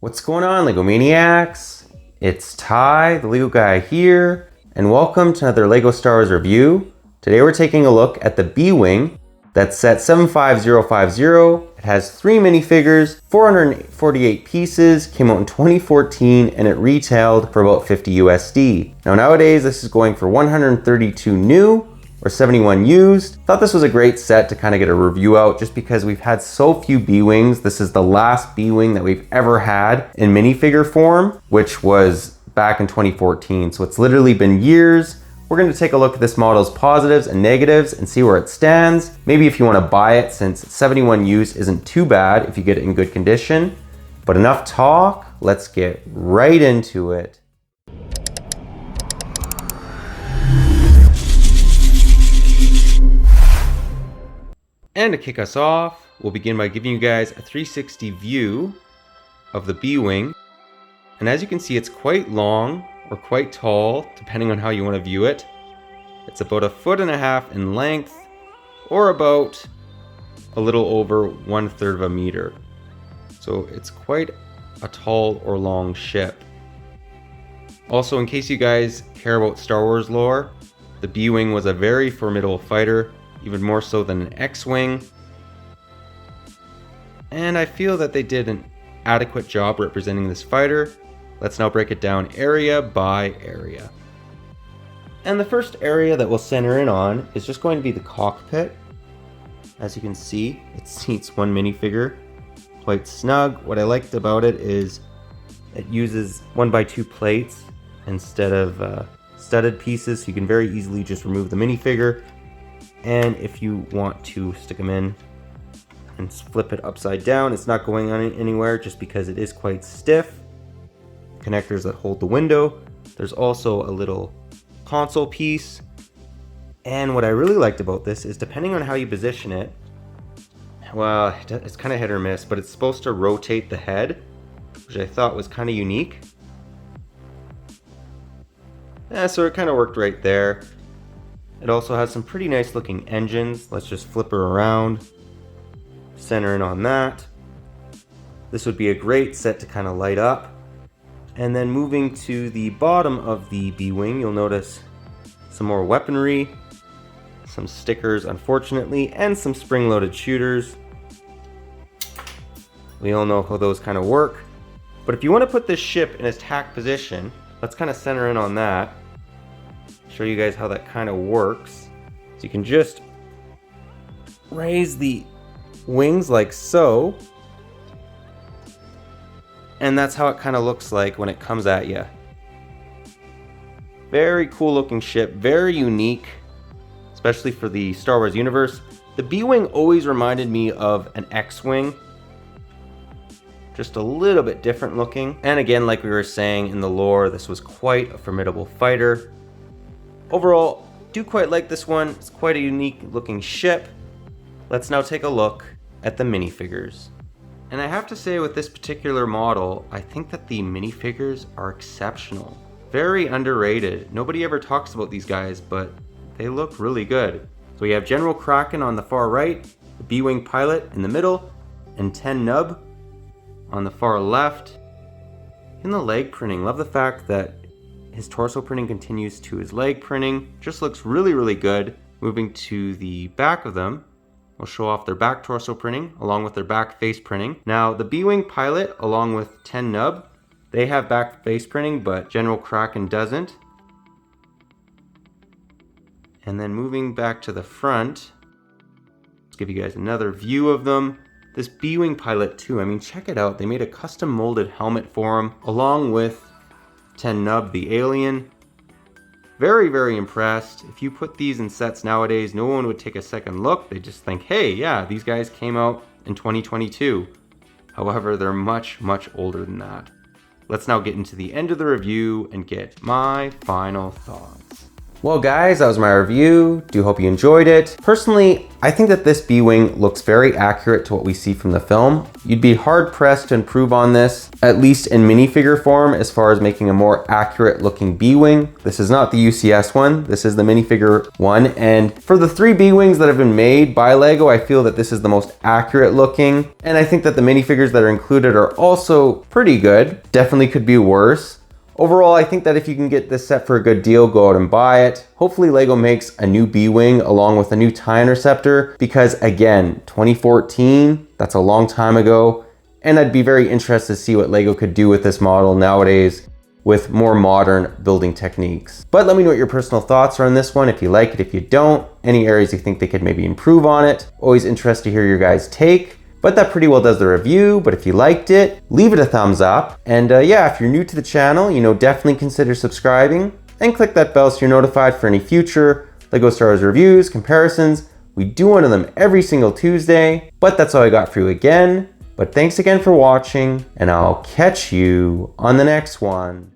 What's going on, LEGO Maniacs? It's Ty, the Lego guy here, and welcome to another LEGO Star Wars review. Today we're taking a look at the B-Wing that's set 75050. It has 3 minifigures, 448 pieces, came out in 2014, and it retailed for about 50 USD. Now nowadays this is going for 132 new, or 71 used. Thought this was a great set to kind of get a review out just because we've had so few B-Wings. This is the last B-Wing that we've ever had in minifigure form, which was back in 2014. So it's literally been years. We're going to take a look at this model's positives and negatives and see where it stands. Maybe if you want to buy it, since 71 used isn't too bad if you get it in good condition. But enough talk, let's get right into it. And to kick us off, we'll begin by giving you guys a 360 view of the B-Wing. And as you can see, it's quite long or quite tall, depending on how you want to view it. It's about 1.5 feet in length, or about a little over 1/3 of a meter. So it's quite a tall or long ship. Also, in case you guys care about Star Wars lore, the B-Wing was a very formidable fighter, even more so than an X-Wing. And I feel that they did an adequate job representing this fighter. Let's now break it down area by area. And the first area that we'll center in on is just going to be the cockpit. As you can see, it seats 1 minifigure, quite snug. What I liked about it is it uses 1x2 plates instead of studded pieces, so you can very easily just remove the minifigure. And if you want to stick them in and flip it upside down, it's not going on anywhere just because it is quite stiff. Connectors that hold the window. There's also a little console piece. And what I really liked about this is, depending on how you position it, well, it's kind of hit or miss, but it's supposed to rotate the head, which I thought was kind of unique. Yeah, so it kind of worked right there. It also has some pretty nice looking engines. Let's just flip her around, center in on that. This would be a great set to kind of light up. And then moving to the bottom of the B-Wing, you'll notice some more weaponry, some stickers unfortunately, and some spring-loaded shooters. We all know how those kind of work. But if you want to put this ship in attack position, let's kind of center in on that. Show you guys how that kind of works. So you can just raise the wings like so, and that's how it kind of looks like when it comes at you. Very cool looking ship, very unique, especially for the Star Wars universe. The B-Wing always reminded me of an X-Wing, just a little bit different looking. And again, like we were saying in the lore, this was quite a formidable fighter. Overall, do quite like this one. It's quite a unique looking ship. Let's now take a look at the minifigures. And I have to say, with this particular model, I think that the minifigures are exceptional. Very underrated. Nobody ever talks about these guys, but they look really good. So we have General Kraken on the far right, the B-Wing pilot in the middle, and 10 Nub on the far left. In the leg printing, love the fact that his torso printing continues to his leg printing. Just looks really, really good. Moving to the back of them, we'll show off their back torso printing along with their back face printing. Now the B-Wing pilot along with 10 Nub, they have back face printing, but General Kraken doesn't. And then moving back to the front, let's give you guys another view of them. This B-Wing pilot too, I mean, check it out. They made a custom molded helmet for him along with 10 Nub, the alien. Very, very impressed. If you put these in sets nowadays, no one would take a second look. They just think, hey, yeah, these guys came out in 2022. However, they're much, much older than that. Let's now get into the end of the review and get my final thoughts. Well guys, that was my review. Do hope you enjoyed it. Personally, I think that this B-Wing looks very accurate to what we see from the film. You'd be hard pressed to improve on this, at least in minifigure form, as far as making a more accurate looking B-Wing. This is not the UCS one, this is the minifigure one. And for the 3 B-Wings that have been made by LEGO, I feel that this is the most accurate looking. And I think that the minifigures that are included are also pretty good. Definitely could be worse. Overall, I think that if you can get this set for a good deal, go out and buy it. Hopefully LEGO makes a new B-Wing along with a new TIE Interceptor, because again, 2014, that's a long time ago. And I'd be very interested to see what LEGO could do with this model nowadays with more modern building techniques. But let me know what your personal thoughts are on this one, if you like it, if you don't, any areas you think they could maybe improve on it. Always interested to hear your guys' take. But that pretty well does the review. But if you liked it, leave it a thumbs up. And yeah, if you're new to the channel, definitely consider subscribing and click that bell so you're notified for any future LEGO Star Wars reviews, comparisons. We do one of them every single Tuesday. But that's all I got for you again. But thanks again for watching, and I'll catch you on the next one.